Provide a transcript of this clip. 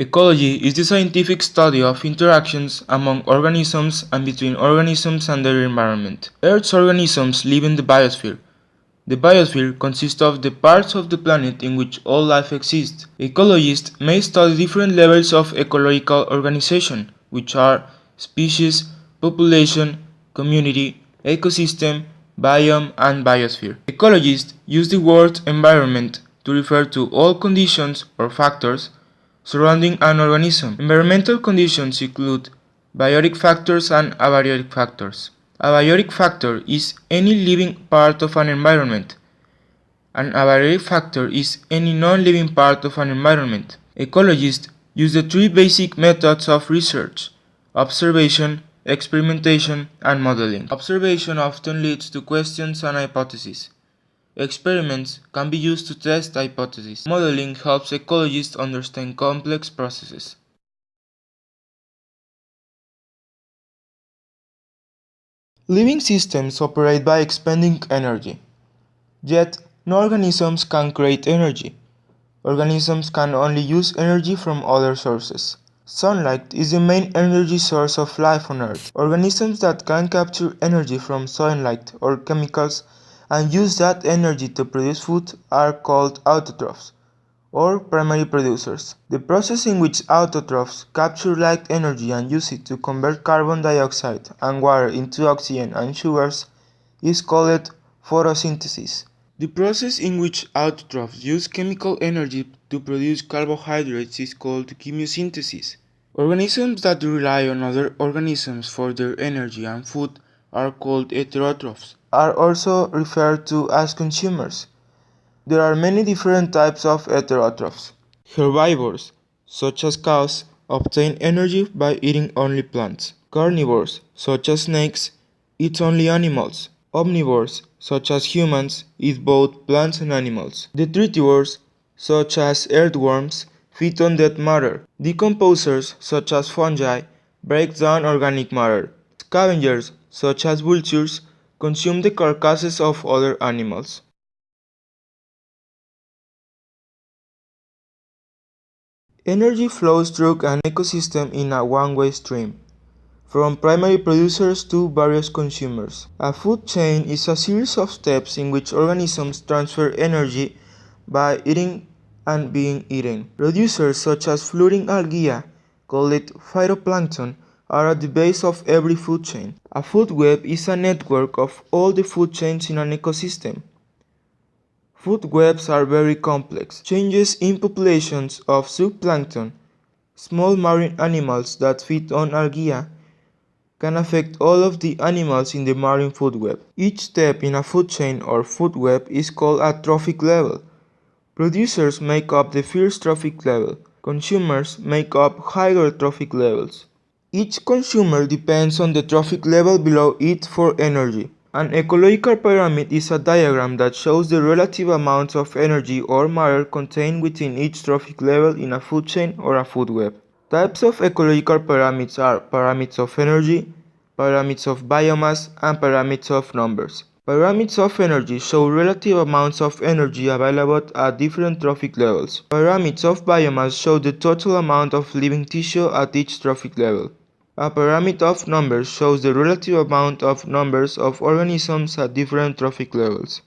Ecology is the scientific study of interactions among organisms and between organisms and their environment. Earth's organisms live in the biosphere. The biosphere consists of the parts of the planet in which all life exists. Ecologists may study different levels of ecological organization, which are species, population, community, ecosystem, biome, and biosphere. Ecologists use the word environment to refer to all conditions or factors surrounding an organism. Environmental conditions include biotic factors and abiotic factors. A biotic factor is any living part of an environment. An abiotic factor is any non-living part of an environment. Ecologists use the three basic methods of research: observation, experimentation, and modeling. Observation often leads to questions and hypotheses. Experiments can be used to test hypotheses. Modeling helps ecologists understand complex processes. Living systems operate by expending energy. Yet, no organisms can create energy. Organisms can only use energy from other sources. Sunlight is the main energy source of life on Earth. Organisms that can capture energy from sunlight or chemicals and use that energy to produce food are called autotrophs, or primary producers. The process in which autotrophs capture light energy and use it to convert carbon dioxide and water into oxygen and sugars is called photosynthesis. The process in which autotrophs use chemical energy to produce carbohydrates is called chemiosynthesis. Organisms that rely on other organisms for their energy and food are called heterotrophs, are also referred to as consumers. There are many different types of heterotrophs. Herbivores, such as cows, obtain energy by eating only plants. Carnivores, such as snakes, eat only animals. Omnivores, such as humans, eat both plants and animals. Detritivores, such as earthworms, feed on dead matter. Decomposers, such as fungi, break down organic matter. Scavengers, such as vultures, consume the carcasses of other animals. Energy flows through an ecosystem in a one-way stream, from primary producers to various consumers. A food chain is a series of steps in which organisms transfer energy by eating and being eaten. Producers such as floating algae, called phytoplankton, are at the base of every food chain. A food web is a network of all the food chains in an ecosystem. Food webs are very complex. Changes in populations of zooplankton, small marine animals that feed on algae, can affect all of the animals in the marine food web. Each step in a food chain or food web is called a trophic level. Producers make up the first trophic level. Consumers make up higher trophic levels. Each consumer depends on the trophic level below it for energy. An ecological pyramid is a diagram that shows the relative amounts of energy or matter contained within each trophic level in a food chain or a food web. Types of ecological pyramids are pyramids of energy, pyramids of biomass, and pyramids of numbers. Pyramids of energy show relative amounts of energy available at different trophic levels. Pyramids of biomass show the total amount of living tissue at each trophic level. A pyramid of numbers shows the relative amount of numbers of organisms at different trophic levels.